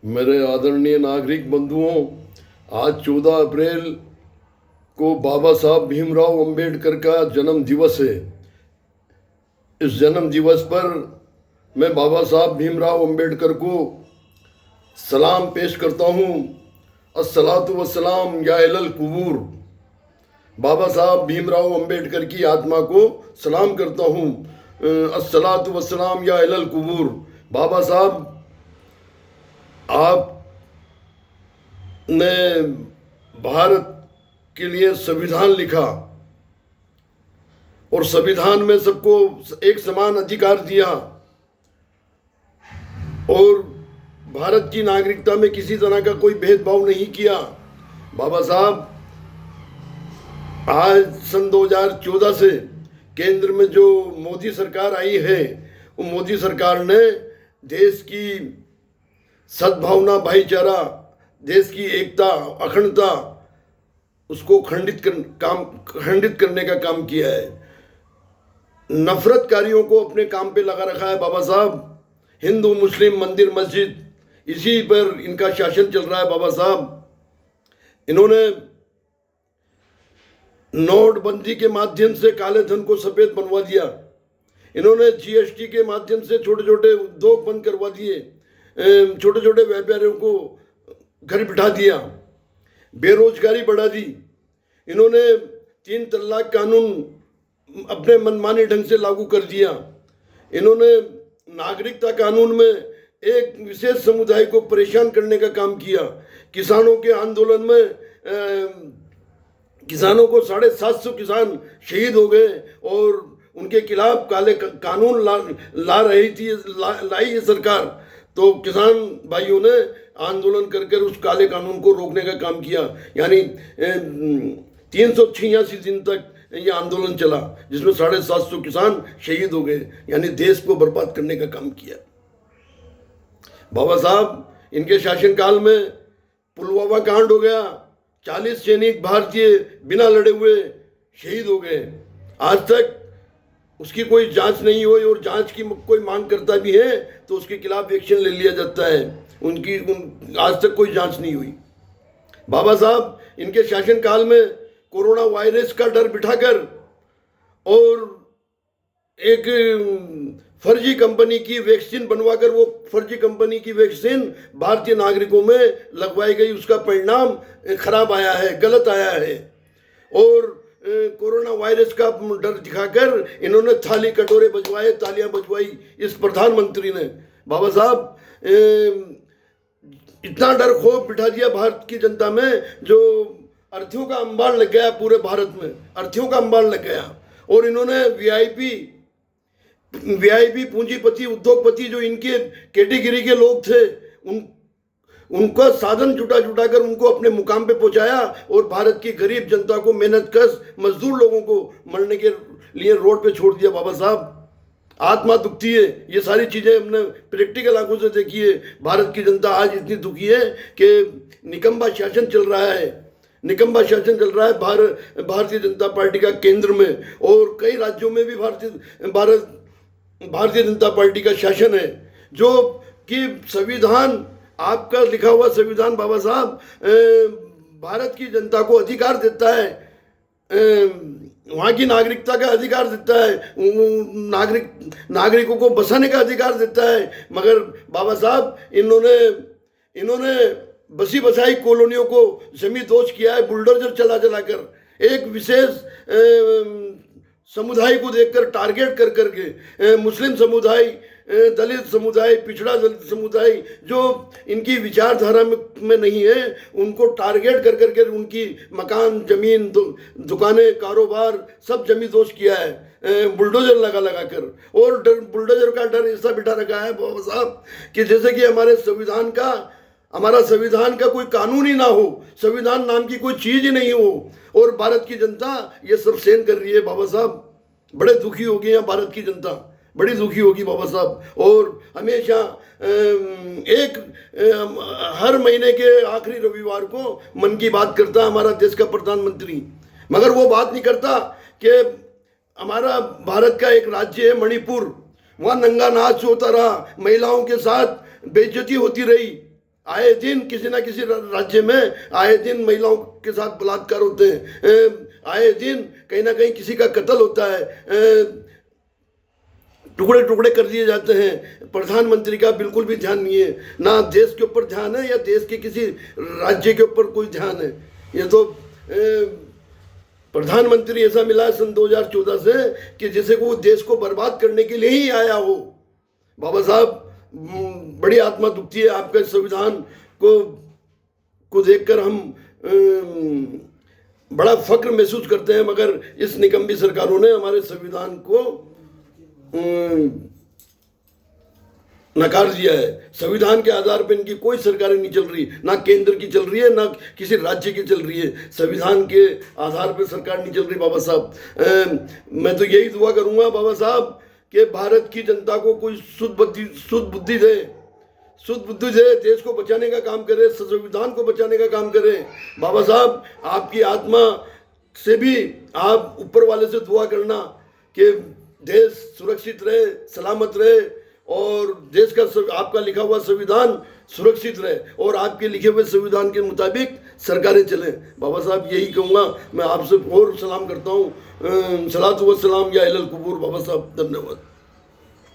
मेरे आदरणीय नागरिक बंधुओं, आज 14 अप्रैल को बाबा साहब भीमराव अंबेडकर का जन्म दिवस है। इस जन्म दिवस पर मैं बाबा साहब भीमराव अंबेडकर को सलाम पेश करता हूँ। अस्सलातु वस्सलाम या अहलल कुबूर। बाबा साहब भीमराव अंबेडकर की आत्मा को सलाम करता हूँ। अस्सलातु वस्सलाम या अहलल कुबूर। बाबा साहब, आपने भारत के लिए संविधान लिखा और संविधान में सबको एक समान अधिकार दिया और भारत की नागरिकता में किसी तरह का कोई भेदभाव नहीं किया। बाबा साहब, आज सन 2014 से केंद्र में जो मोदी सरकार आई है, वो मोदी सरकार ने देश की सद्भावना, भाईचारा, देश की एकता, अखंडता, उसको खंडित करने का काम किया है। नफरतकारियों को अपने काम पे लगा रखा है बाबा साहब। हिंदू मुस्लिम, मंदिर मस्जिद, इसी पर इनका शासन चल रहा है। बाबा साहब, इन्होंने नोटबंदी के माध्यम से काले धन को सफेद बनवा दिया। इन्होंने जीएसटी के माध्यम से छोटे छोटे उद्योग बंद करवा दिए, छोटे छोटे व्यापारियों को घर बिठा दिया, बेरोजगारी बढ़ा दी। इन्होंने 3 तलाक कानून अपने मनमाने ढंग से लागू कर दिया। इन्होंने नागरिकता कानून में एक विशेष समुदाय को परेशान करने का काम किया। किसानों के आंदोलन में किसानों को 750 किसान शहीद हो गए और उनके खिलाफ काले कानून लाई है सरकार। तो किसान भाइयों ने आंदोलन कर उस काले कानून को रोकने का काम किया। यानी 386 दिन तक ये आंदोलन चला, जिसमें 750 किसान शहीद हो गए, यानी देश को बर्बाद करने का काम किया। बाबा साहब, इनके शासनकाल में पुलवामा कांड हो गया। 40 सैनिक भारतीय बिना लड़े हुए शहीद हो गए। आज तक उसकी कोई जांच नहीं हुई और जांच की कोई मांग करता भी है तो उसके खिलाफ एक्शन ले लिया जाता है। आज तक कोई जांच नहीं हुई। बाबा साहब, इनके शासनकाल में कोरोना वायरस का डर बिठाकर और एक फर्जी कंपनी की वैक्सीन बनवाकर वो फर्जी कंपनी की वैक्सीन भारतीय नागरिकों में लगवाई गई। उसका परिणाम खराब आया है, गलत आया है। और कोरोना वायरस का डर दिखाकर इन्होंने थाली कटोरे बजवाए, तालियां बजवाई इस प्रधानमंत्री ने। बाबा साहब, इतना डर खौफ बिठा दिया भारत की जनता में, जो अर्थियों का अंबार लग गया पूरे भारत में, अर्थियों का अंबार लग गया। और इन्होंने वीआईपी पूंजीपति, उद्योगपति, जो इनके कैटेगरी के लोग थे, उनका साधन जुटा कर उनको अपने मुकाम पे पहुंचाया और भारत की गरीब जनता को, मेहनतकश मजदूर लोगों को मरने के लिए रोड पे छोड़ दिया। बाबा साहब, आत्मा दुखती है। ये सारी चीजें हमने प्रैक्टिकल आंखों से देखी है। भारत की जनता आज इतनी दुखी है कि निकम्बा शासन चल रहा है, निकम्बा शासन चल रहा है भारतीय जनता पार्टी का केंद्र में, और कई राज्यों में भी भारतीय जनता पार्टी का शासन है। जो कि संविधान, आपका लिखा हुआ संविधान बाबा साहब, भारत की जनता को अधिकार देता है, वहाँ की नागरिकता का अधिकार देता है, नागरिकों को बसाने का अधिकार देता है। मगर बाबा साहब, इन्होंने बसी बसाई कॉलोनियों को जमी दोष किया है, बुलडोजर चला कर एक विशेष समुदाय को देखकर टारगेट करके मुस्लिम समुदाय, दलित समुदाय, पिछड़ा दलित समुदाय, जो इनकी विचारधारा में नहीं है, उनको टारगेट करके उनकी मकान, जमीन, दुकानें, कारोबार सब जमी दोष किया है बुलडोजर लगा कर। और बुलडोजर का डर ऐसा बिठा रखा है बाबा साहब कि जैसे कि हमारा संविधान का कोई कानून ही ना हो, संविधान नाम की कोई चीज ही नहीं हो, और भारत की जनता ये सब सहन कर रही है। बाबा साहब, बड़े दुखी हो गए हैं भारत की जनता, बड़ी दुखी होगी बाबा साहब। और हमेशा हर महीने के आखिरी रविवार को मन की बात करता हमारा देश का प्रधानमंत्री, मगर वो बात नहीं करता कि हमारा भारत का एक राज्य है मणिपुर, वहाँ नंगा नाच होता रहा, महिलाओं के साथ बेइज्जती होती रही, आए दिन किसी ना किसी राज्य में आए दिन महिलाओं के साथ बलात्कार होते हैं, आए दिन कहीं ना कहीं किसी का कत्ल होता है, टुकड़े टुकड़े कर दिए जाते हैं। प्रधानमंत्री का बिल्कुल भी ध्यान नहीं है, ना देश के ऊपर ध्यान है या देश के किसी राज्य के ऊपर कोई ध्यान है। ये तो प्रधानमंत्री ऐसा मिला है सन 2014 से कि जैसे को वो देश को बर्बाद करने के लिए ही आया हो। बाबा साहब, बड़ी आत्मा दुखती है आपके संविधान को देखकर। हम बड़ा फक्र महसूस करते हैं, मगर इस निकम्मी सरकारों ने हमारे संविधान को नकार दिया है। संविधान के आधार पर इनकी कोई सरकारें नहीं चल रही, ना केंद्र की चल रही है ना किसी राज्य की चल रही है। संविधान के आधार पर सरकार नहीं चल रही। बाबा साहब, मैं तो यही दुआ करूंगा बाबा साहब कि भारत की जनता को कोई शुद्ध बुद्धि दे, देश को बचाने का काम करे, संविधान को बचाने का काम करे। बाबा साहब, आपकी आत्मा से भी आप ऊपर वाले से दुआ करना कि देश सुरक्षित रहे, सलामत रहे और देश का आपका लिखा हुआ संविधान सुरक्षित रहे और आपके लिखे हुए संविधान के मुताबिक सरकारें चलें। बाबा साहब, यही कहूँगा। मैं आपसे और सलाम करता हूँ। सलातु व सलाम या अहलल कुबूर। बाबा साहब, धन्यवाद।